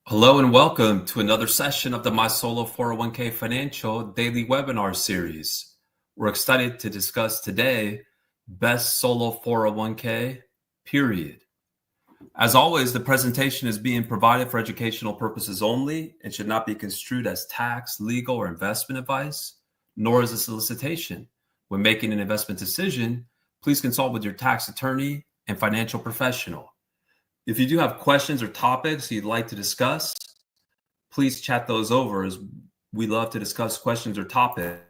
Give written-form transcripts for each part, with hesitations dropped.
Hello and welcome to another session of the MySolo401k Financial daily webinar series. We're excited to discuss today best solo 401k period. As always, the presentation is being provided for educational purposes only and should not be construed as tax, legal, or investment advice, nor as a solicitation. When making an investment decision, please consult with your tax attorney and financial professional. If you do have questions or topics you'd like to discuss, please chat those over, as we love to discuss questions or topics.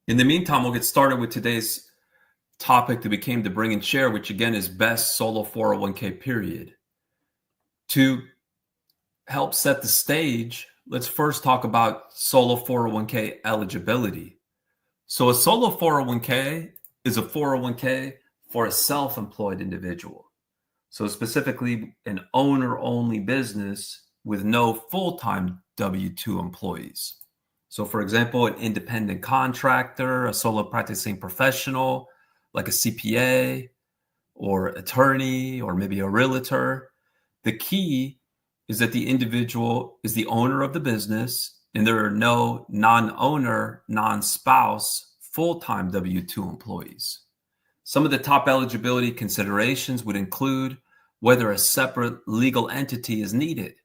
In the meantime, we'll get started with today's topic that we came to bring and share, which again is best solo 401k period. To help set the stage, let's first talk about solo 401k eligibility. So a solo 401k is a 401k for a self-employed individual. So specifically an owner-only business with no full-time W-2 employees. So for example, an independent contractor, a solo practicing professional, like a CPA or attorney, or maybe a realtor. The key is that the individual is the owner of the business and there are no non-owner, non-spouse, full-time W-2 employees. Some of the top eligibility considerations would include whether a separate legal entity is needed.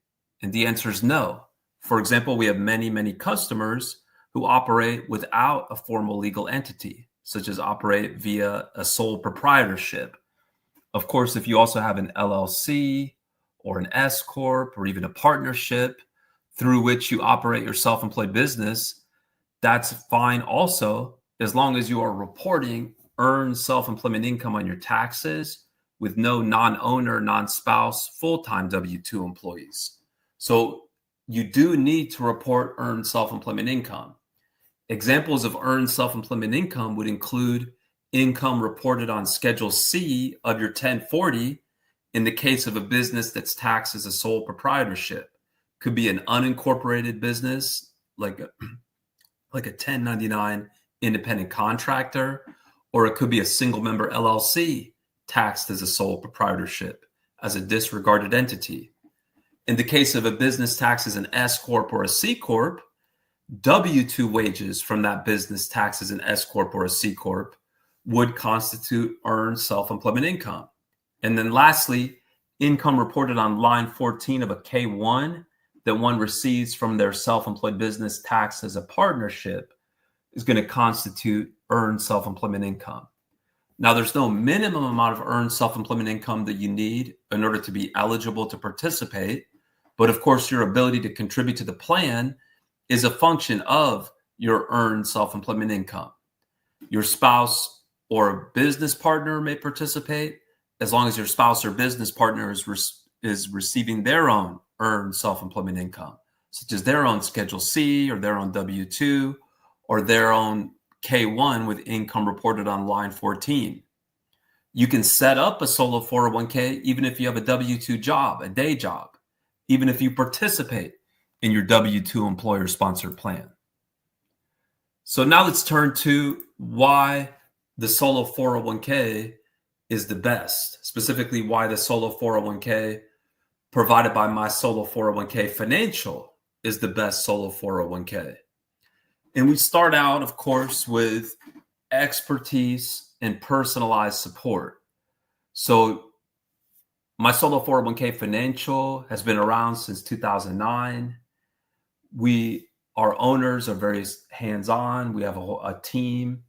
And the answer is no. For example, we have many customers who operate without a formal legal entity, such as operate via a sole proprietorship. Of course, if you also have an LLC or an S Corp or even a partnership through which you operate your self-employed business, that's fine also, as long as you are reporting earned self-employment income on your taxes with no non-owner, non-spouse, full-time W-2 employees. So you do need to report earned self-employment income. Examples of earned self-employment income would include income reported on Schedule C of your 1040 in the case of a business that's taxed as a sole proprietorship. Could be an unincorporated business like a 1099 independent contractor, or it could be a single member LLC taxed as a sole proprietorship as a disregarded entity. In the case of a business taxed as an S Corp or a C Corp, W-2 wages from that business taxed as an S Corp or a C Corp would constitute earned self-employment income. And then lastly, income reported on line 14 of a K-1 that one receives from their self-employed business taxed as a partnership is going to constitute earned self-employment income. Now, there's no minimum amount of earned self-employment income that you need in order to be eligible to participate. But of course, your ability to contribute to the plan is a function of your earned self-employment income. Your spouse or business partner may participate as long as your spouse or business partner is receiving their own earned self-employment income, such as their own Schedule C or their own W-2 or their own K-1 with income reported on line 14. You can set up a solo 401k even if you have a W-2 job, a day job, even if you participate in your W-2 employer-sponsored plan. So now let's turn to why the solo 401k is the best, specifically why the solo 401k provided by MySolo401k Financial is the best solo 401k. And we start out, of course, with expertise and personalized support. So MySolo401k Financial has been around since 2009. Our owners are very hands-on. We have a team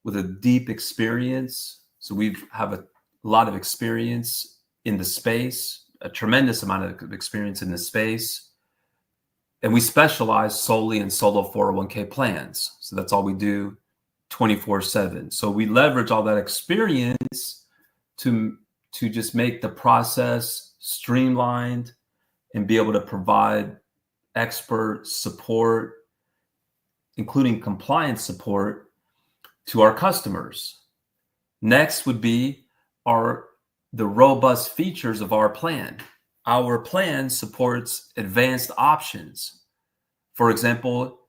with a deep experience. So we have a lot of experience in the space, a tremendous amount of experience in the space. And we specialize solely in solo 401k plans. So that's all we do 24/7. So we leverage all that experience to just make the process streamlined and be able to provide expert support, including compliance support, to our customers. Next would be the robust features of our plan. Our plan supports advanced options. For example,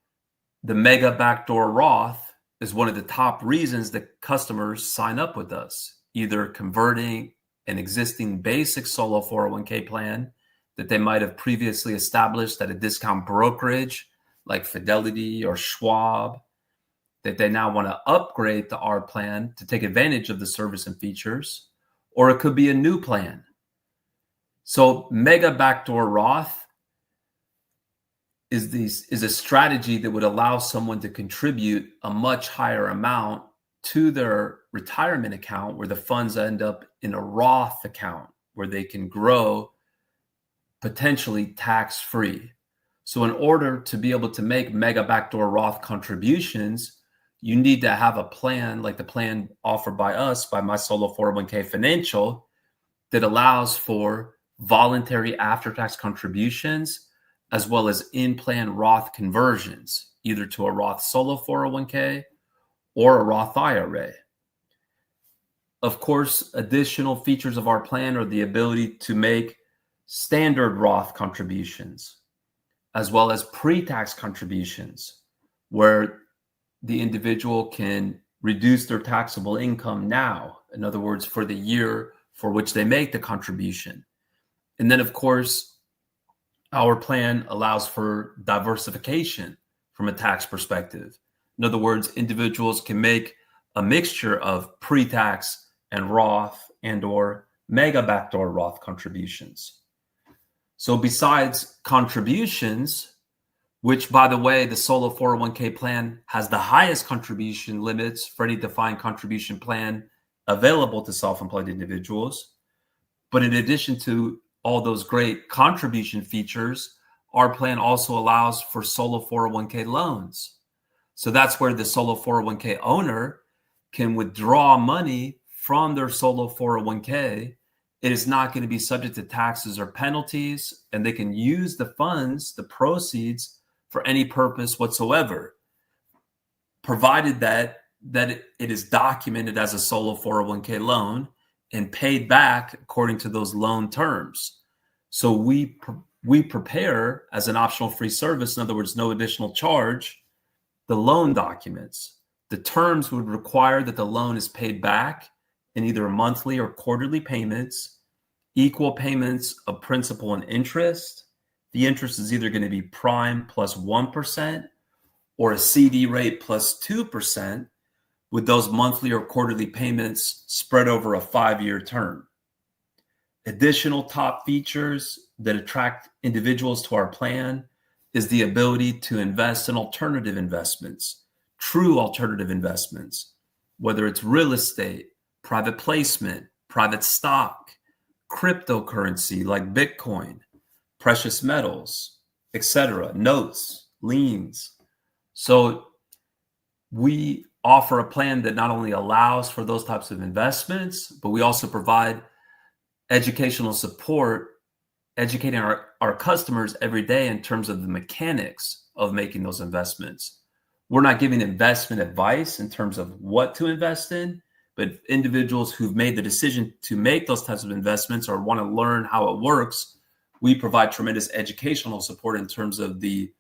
the Mega Backdoor Roth is one of the top reasons that customers sign up with us, either converting an existing basic solo 401k plan that they might have previously established at a discount brokerage like Fidelity or Schwab, that they now want to upgrade to our plan to take advantage of the service and features, or it could be a new plan. So Mega Backdoor Roth is a strategy that would allow someone to contribute a much higher amount to their retirement account, where the funds end up in a Roth account where they can grow potentially tax-free. So in order to be able to make Mega Backdoor Roth contributions, you need to have a plan like the plan offered by us, by MySolo401k Financial, that allows for voluntary after-tax contributions as well as in-plan Roth conversions, either to a Roth Solo 401k or a Roth IRA. Of course, additional features of our plan are the ability to make standard Roth contributions, as well as pre-tax contributions, where the individual can reduce their taxable income now. In other words, for the year for which they make the contribution. And then, of course, our plan allows for diversification from a tax perspective. In other words, individuals can make a mixture of pre-tax and Roth and or Mega Backdoor Roth contributions. So besides contributions, which, by the way, the Solo 401k plan has the highest contribution limits for any defined contribution plan available to self-employed individuals. But in addition to all those great contribution features, our plan also allows for Solo 401k loans. So that's where the Solo 401k owner can withdraw money from their Solo 401k. It is not going to be subject to taxes or penalties, and they can use the funds, the proceeds, for any purpose whatsoever, provided that it is documented as a Solo 401k loan and paid back according to those loan terms. So we prepare as an optional free service, in other words, no additional charge, the loan documents. The terms would require that the loan is paid back in either monthly or quarterly payments, equal payments of principal and interest. The interest is either going to be prime plus 1% or a CD rate plus 2%, with those monthly or quarterly payments spread over a 5-year term. Additional top features that attract individuals to our plan is the ability to invest in alternative investments, true alternative investments, whether it's real estate, private placement, private stock, cryptocurrency like Bitcoin, precious metals, etc., notes, liens. So we offer a plan that not only allows for those types of investments, but we also provide educational support, educating our customers every day in terms of the mechanics of making those investments. We're not giving investment advice in terms of what to invest in, but individuals who've made the decision to make those types of investments or want to learn how it works, we provide tremendous educational support in terms of the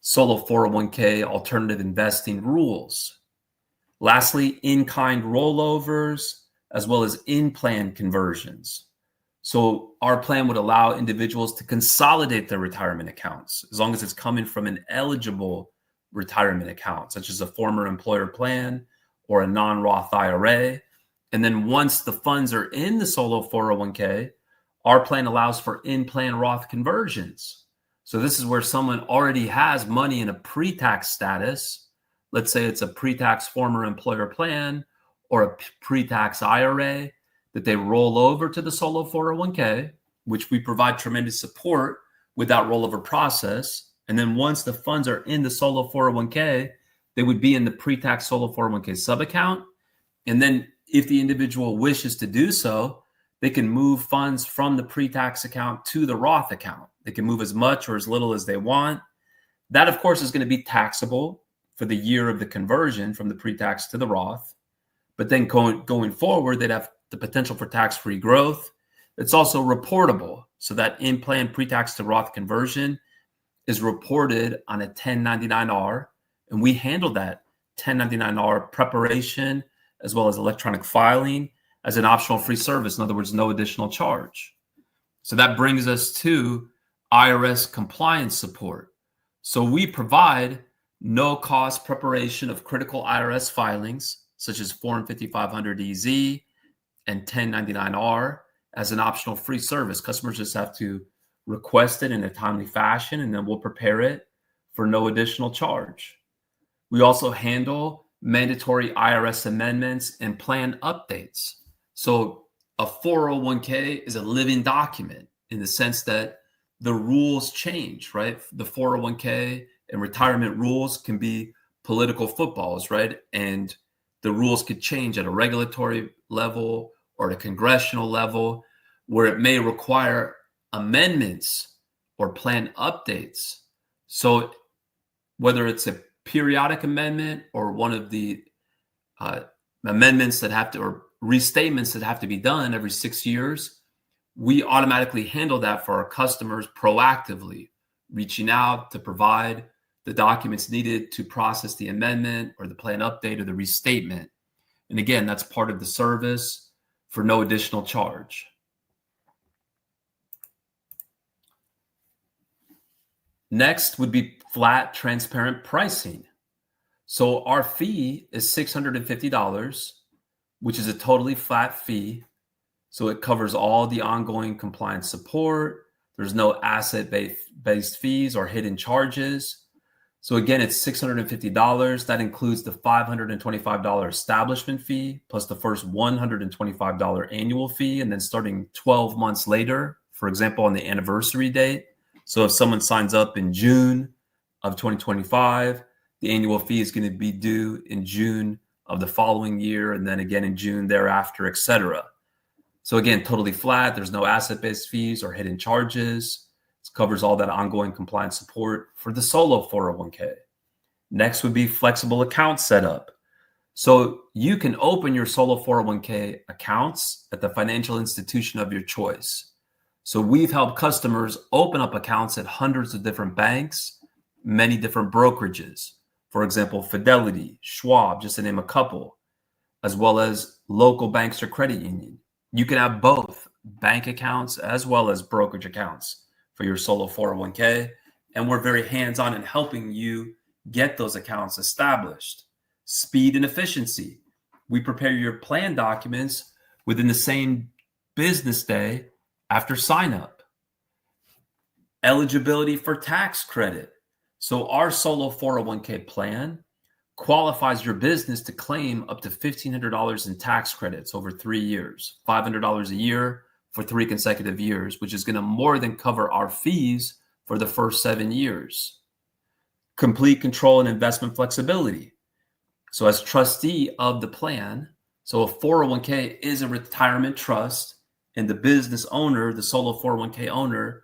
Solo 401k alternative investing rules. Lastly, in-kind rollovers, as well as in-plan conversions. So our plan would allow individuals to consolidate their retirement accounts as long as it's coming from an eligible retirement account, such as a former employer plan or a non-Roth IRA. And then once the funds are in the Solo 401k, our plan allows for in-plan Roth conversions. So this is where someone already has money in a pre-tax status. Let's say it's a pre-tax former employer plan or a pre-tax IRA that they roll over to the Solo 401k, which we provide tremendous support with that rollover process. And then once the funds are in the Solo 401k, they would be in the pre-tax Solo 401k sub-account. And then if the individual wishes to do so, they can move funds from the pre-tax account to the Roth account. They can move as much or as little as they want. That, of course, is going to be taxable for the year of the conversion from the pre-tax to the Roth. But then going forward, they'd have the potential for tax-free growth. It's also reportable. So that in-plan pre-tax to Roth conversion is reported on a 1099-R, and we handle that 1099-R preparation, as well as electronic filing as an optional free service. In other words, no additional charge. So that brings us to IRS compliance support. So we provide no-cost preparation of critical IRS filings, such as Form 5500EZ and 1099-R, as an optional free service. Customers just have to request it in a timely fashion, and then we'll prepare it for no additional charge. We also handle mandatory IRS amendments and plan updates. So a 401k is a living document in the sense that the rules change, right? The 401k and retirement rules can be political footballs, right? And the rules could change at a regulatory level or at a congressional level, where it may require amendments or plan updates. So whether it's a periodic amendment or one of the amendments that have to, or restatements that have to be done every 6 years, we automatically handle that for our customers proactively, reaching out to provide the documents needed to process the amendment or the plan update or the restatement. And again, that's part of the service for no additional charge. Next would be flat, transparent pricing. So our fee is $650, which is a totally flat fee. So it covers all the ongoing compliance support. There's no asset-based fees or hidden charges. So again, it's $650. That includes the $525 establishment fee, plus the first $125 annual fee. And then starting 12 months later, for example, on the anniversary date. So if someone signs up in June of 2025, the annual fee is going to be due in June of the following year, and then again in June thereafter, etc. So again, totally flat. There's no asset-based fees or hidden charges. It covers all that ongoing compliance support for the solo 401k. Next would be flexible account setup. So you can open your solo 401k accounts at the financial institution of your choice. So we've helped customers open up accounts at hundreds of different banks, many different brokerages. For example, Fidelity, Schwab, just to name a couple, as well as local banks or credit union. You can have both bank accounts as well as brokerage accounts for your solo 401k. And we're very hands-on in helping you get those accounts established. Speed and efficiency. We prepare your plan documents within the same business day after sign up. Eligibility for tax credit. So our solo 401k plan qualifies your business to claim up to $1,500 in tax credits over 3 years, $500 a year for 3 consecutive years, which is going to more than cover our fees for the first 7 years. Complete control and investment flexibility. So as trustee of the plan, so a 401k is a retirement trust, and the business owner, the solo 401k owner,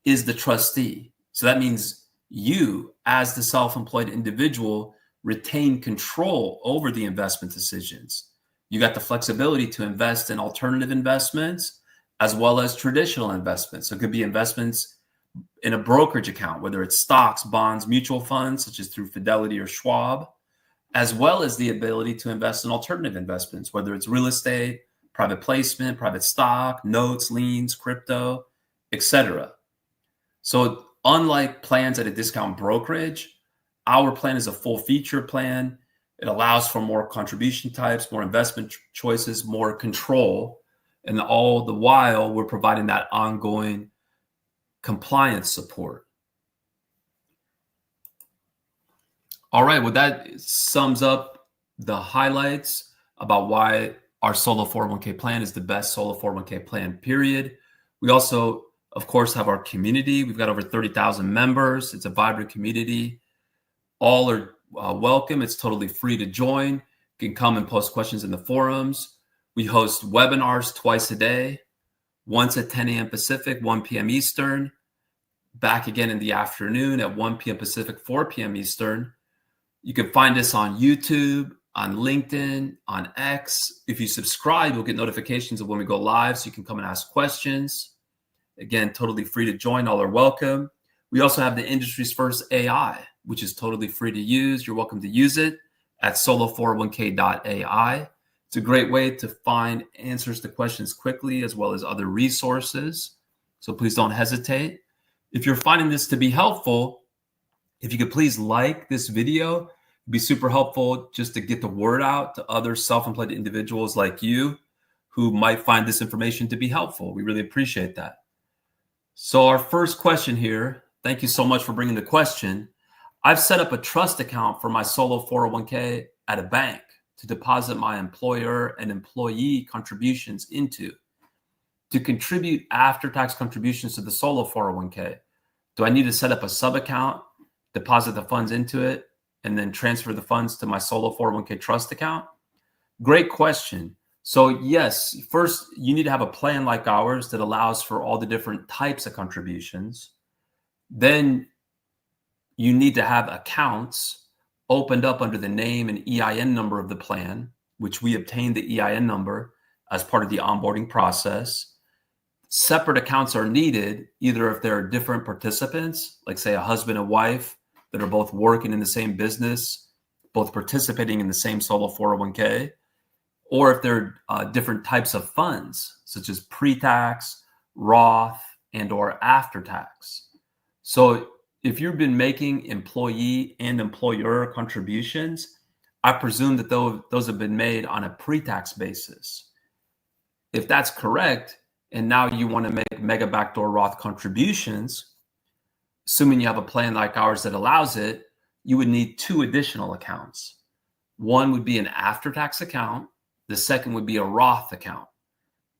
is the trustee. So that means you, as the self-employed individual, retain control over the investment decisions. You got the flexibility to invest in alternative investments as well as traditional investments. So it could be investments in a brokerage account, whether it's stocks, bonds, mutual funds, such as through Fidelity or Schwab, as well as the ability to invest in alternative investments, whether it's real estate, private placement, private stock, notes, liens, crypto, etc. So unlike plans at a discount brokerage, our plan is a full feature plan. It allows for more contribution types, more investment choices, more control. And all the while, we're providing that ongoing compliance support. All right, well, that sums up the highlights about why our solo 401k plan is the best solo 401k plan, period. We also, of course, have our community. We've got over 30,000 members. It's a vibrant community. All are welcome. It's totally free to join. You can come and post questions in the forums. We host webinars twice a day, once at 10 a.m. Pacific, 1 p.m. Eastern, back again in the afternoon at 1 p.m. Pacific, 4 p.m. Eastern. You can find us on YouTube, on LinkedIn, on X. If you subscribe, you'll get notifications of when we go live, so you can come and ask questions. Again, totally free to join. All are welcome. We also have the industry's first AI, which is totally free to use. You're welcome to use it at solo401k.ai. It's a great way to find answers to questions quickly, as well as other resources. So please don't hesitate. If you're finding this to be helpful, if you could please like this video, it'd be super helpful just to get the word out to other self-employed individuals like you who might find this information to be helpful. We really appreciate that. So our first question here, thank you so much for bringing the question. I've set up a trust account for my solo 401k at a bank to deposit my employer and employee contributions into. To contribute after-tax contributions to the solo 401k, do I need to set up a sub-account, deposit the funds into it, and then transfer the funds to my solo 401k trust account? Great question. So yes, first you need to have a plan like ours that allows for all the different types of contributions. Then you need to have accounts opened up under the name and EIN number of the plan, which we obtained the EIN number as part of the onboarding process. Separate accounts are needed, either if there are different participants, like say a husband and wife that are both working in the same business, both participating in the same solo 401k, or if there are different types of funds, such as pre-tax, Roth, and or after-tax. So if you've been making employee and employer contributions, I presume that those have been made on a pre-tax basis. If that's correct, and now you want to make mega backdoor Roth contributions, assuming you have a plan like ours that allows it, you would need two additional accounts. One would be an after-tax account. The second would be a Roth account,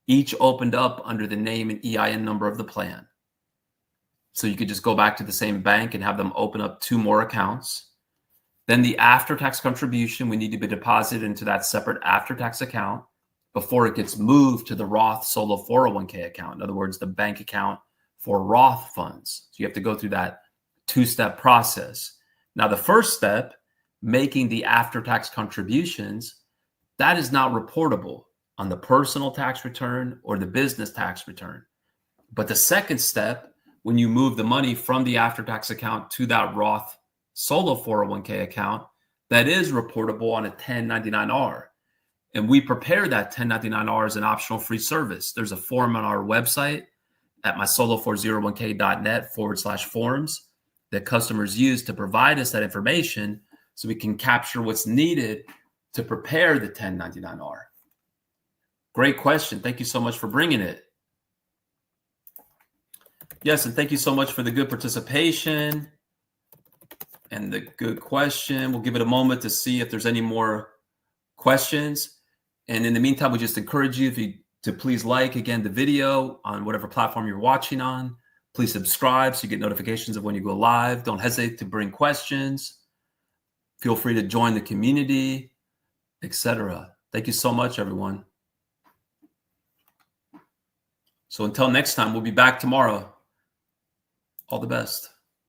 each opened up under the name and EIN number of the plan. So you could just go back to the same bank and have them open up two more accounts. Then the after-tax contribution would need to be deposited into that separate after-tax account before it gets moved to the Roth Solo 401k account. In other words, the bank account for Roth funds. So you have to go through that two-step process. Now, the first step, making the after-tax contributions, that is not reportable on the personal tax return or the business tax return. But the second step, when you move the money from the after-tax account to that Roth Solo 401k account, that is reportable on a 1099-R. And we prepare that 1099-R as an optional free service. There's a form on our website at MySolo401k.net/forms that customers use to provide us that information so we can capture what's needed to prepare the 1099-R. Great question. Thank you so much for bringing it. Yes, and thank you so much for the good participation and the good question. We'll give it a moment to see if there's any more questions. And in the meantime, we just encourage you to please like, again, the video on whatever platform you're watching on. Please subscribe so you get notifications of when you go live. Don't hesitate to bring questions. Feel free to join the community, etc. Thank you so much, everyone. So until next time, we'll be back tomorrow. All the best.